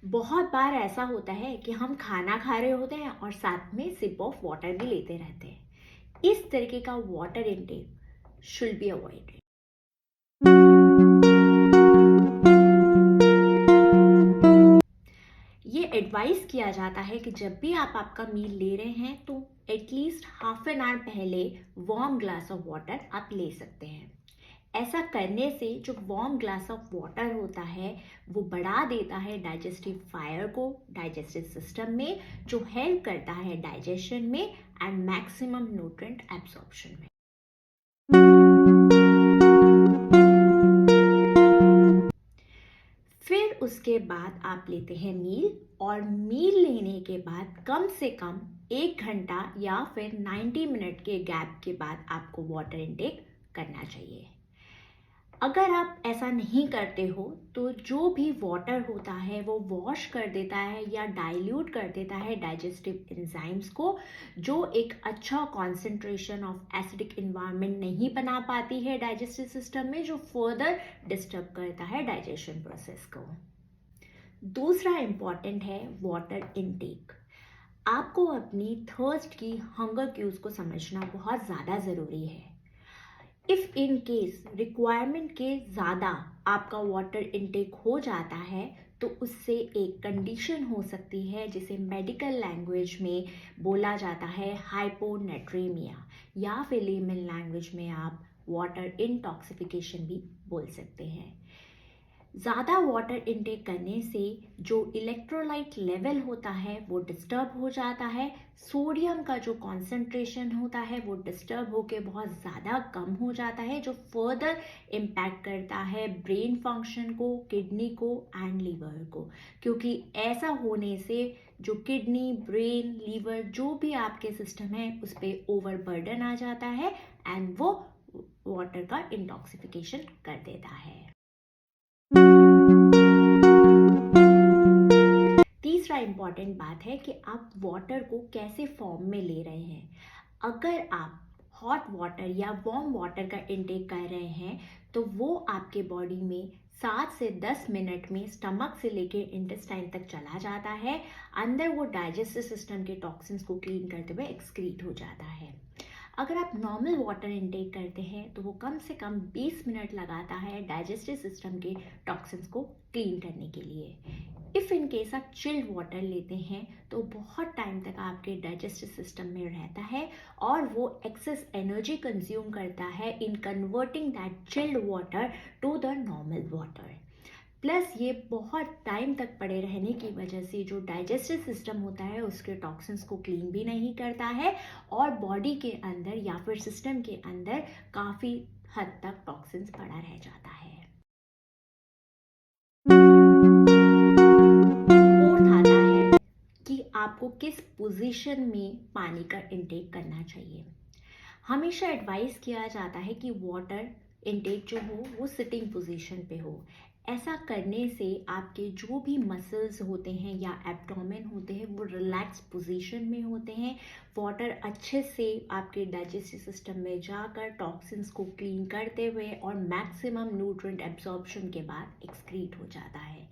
बहुत बार ऐसा होता है कि हम खाना खा रहे होते हैं और साथ में सिप ऑफ वाटर भी लेते रहते हैं। इस तरीके का water intake should be avoided. ये एडवाइस किया जाता है कि जब भी आप आपका मील ले रहे हैं तो एटलीस्ट हाफ एन आवर पहले वार्म ग्लास ऑफ वाटर आप ले सकते हैं। ऐसा करने से जो वार्म ग्लास ऑफ वाटर होता है वो बढ़ा देता है डाइजेस्टिव फायर को डाइजेस्टिव सिस्टम में, जो हेल्प करता है डाइजेशन में एंड मैक्सिमम न्यूट्रिएंट एब्जॉर्प्शन में। फिर उसके बाद आप लेते हैं मील, और मील लेने के बाद कम से कम 1 घंटा या फिर 90 मिनट के गैप के बाद आपको वाटर इनटेक करना चाहिए। अगर आप ऐसा नहीं करते हो तो जो भी वाटर होता है वो वॉश कर देता है या डाइल्यूट कर देता है डाइजेस्टिव एंजाइम्स को, जो एक अच्छा कॉन्सेंट्रेशन ऑफ एसिडिक इन्वायरमेंट नहीं बना पाती है डाइजेस्टिव सिस्टम में, जो फर्दर डिस्टर्ब करता है डाइजेशन प्रोसेस को। दूसरा इम्पॉर्टेंट है वाटर इनटेक। आपको अपनी थर्स्ट की हंगर क्यूज को समझना बहुत ज़्यादा ज़रूरी है। इफ़ इन केस रिक्वायरमेंट के ज़्यादा आपका वाटर इनटेक हो जाता है तो उससे एक कंडीशन हो सकती है जिसे मेडिकल लैंग्वेज में बोला जाता है हाइपोनेट्रेमिया, या फिर लेमन लैंग्वेज में आप वाटर इंटॉक्सिफिकेशन भी बोल सकते हैं। ज़्यादा वाटर इनटेक करने से जो इलेक्ट्रोलाइट लेवल होता है वो डिस्टर्ब हो जाता है, सोडियम का जो कॉन्सेंट्रेशन होता है वो डिस्टर्ब होकर बहुत ज़्यादा कम हो जाता है, जो फर्दर इम्पैक्ट करता है ब्रेन फंक्शन को, किडनी को एंड लीवर को। क्योंकि ऐसा होने से जो किडनी, ब्रेन, लीवर जो भी आपके सिस्टम है उस पर ओवरबर्डन आ जाता है एंड वो वाटर का इंटॉक्सिफिकेशन कर देता है। तीसरा इम्पॉर्टेंट बात है कि आप वाटर को कैसे फॉर्म में ले रहे हैं। अगर आप हॉट वाटर या वार्म वाटर का इंटेक कर रहे हैं तो वो आपके बॉडी में 7 से 10 मिनट में स्टमक से लेकर इंटेस्टाइन तक चला जाता है। अंदर वो डाइजेस्टिव सिस्टम के टॉक्सिन्स को क्लीन करते हुए एक्सक्रीट हो जाता है। अगर आप नॉर्मल वाटर इनटेक करते हैं तो वो कम से कम 20 मिनट लगाता है डाइजेस्टिव सिस्टम के टॉक्सिन्स को क्लीन करने के लिए। इफ़ इन केस आप चिल्ड वाटर लेते हैं तो बहुत टाइम तक आपके डाइजेस्टिव सिस्टम में रहता है और वो एक्सेस एनर्जी कंज्यूम करता है in converting that chilled water to the normal water. Plus ये बहुत टाइम तक पड़े रहने की वजह से जो डाइजेस्टिव सिस्टम होता है उसके टॉक्सिन्स को क्लीन भी नहीं करता है और बॉडी के अंदर या फिर सिस्टम के अंदर काफ़ी हद तक टॉक्सिन्स पड़ा रह जाता है। फोर्थ आता है कि आपको किस पोजीशन में पानी का इंटेक करना चाहिए। हमेशा एडवाइस किया जाता है कि वाटर इनटेक जो हो वो सिटिंग पोजीशन पे हो। ऐसा करने से आपके जो भी मसल्स होते हैं या एब्डोमेन होते हैं वो रिलैक्स पोजीशन में होते हैं। वाटर अच्छे से आपके डाइजेस्टिव सिस्टम में जाकर टॉक्सिन्स को क्लीन करते हुए और मैक्सिमम न्यूट्रिएंट एब्जॉर्प्शन के बाद एक्सक्रीट हो जाता है।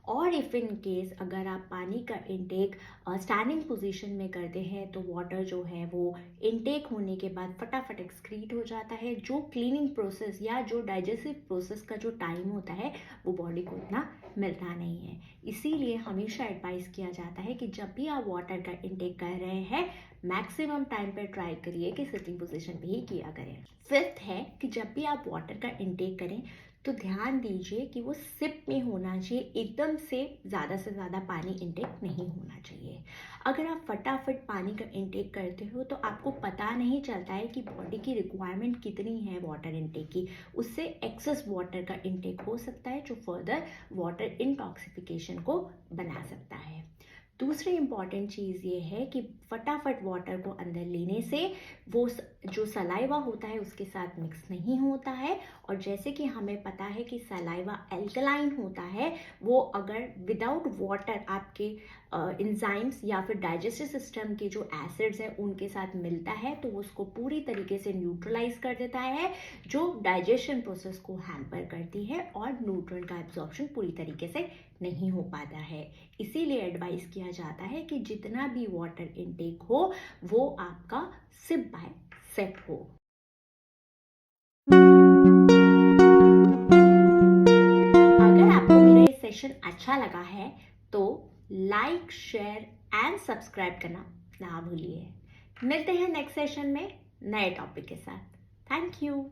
और इफ़ इन केस अगर आप पानी का इंटेक स्टैंडिंग पोजीशन में करते हैं तो वाटर जो है वो इंटेक होने के बाद फटाफट एक्सक्रीट हो जाता है, जो क्लीनिंग प्रोसेस या जो डाइजेस्टिव प्रोसेस का जो टाइम होता है वो बॉडी को इतना मिलता नहीं है। इसीलिए हमेशा एडवाइस किया जाता है कि जब भी आप वाटर का इंटेक कर रहे हैं मैक्सिमम टाइम पर ट्राई करिए कि सिटिंग पोजीशन पे ही किया करें। फिफ्थ है कि जब भी आप वाटर का इंटेक करें तो ध्यान दीजिए कि वो सिप में होना चाहिए, एकदम से ज़्यादा पानी इंटेक नहीं होना चाहिए। अगर आप फटाफट पानी का इंटेक करते हो तो आपको पता नहीं चलता है कि बॉडी की रिक्वायरमेंट कितनी है वाटर इंटेक की, उससे एक्सेस वाटर का इंटेक हो सकता है जो फर्दर वाटर इंटॉक्सिफिकेशन को बना सकता है। दूसरी इम्पॉर्टेंट चीज़ ये है कि फटाफट वाटर को अंदर लेने से वो जो सलाइवा होता है उसके साथ मिक्स नहीं होता है, और जैसे कि हमें पता है कि सलाइवा एल्कलाइन होता है, वो अगर विदाउट वाटर आपके इंजाइम्स या फिर डाइजेस्टिव सिस्टम के जो एसिड्स हैं उनके साथ मिलता है तो वो उसको पूरी तरीके से न्यूट्रलाइज कर देता है, जो डाइजेशन प्रोसेस को हैम्पर करती है और न्यूट्रिएंट का एब्जॉर्प्शन पूरी तरीके से नहीं हो पाता है। इसीलिए एडवाइस किया जाता है कि जितना भी वाटर इनटेक हो वो आपका सिप बाय सिप हो। अगर आपको मेरा ये सेशन अच्छा लगा है तो लाइक, शेयर एंड सब्सक्राइब करना ना भूलिए। मिलते हैं नेक्स्ट सेशन में नए टॉपिक के साथ। Thank you.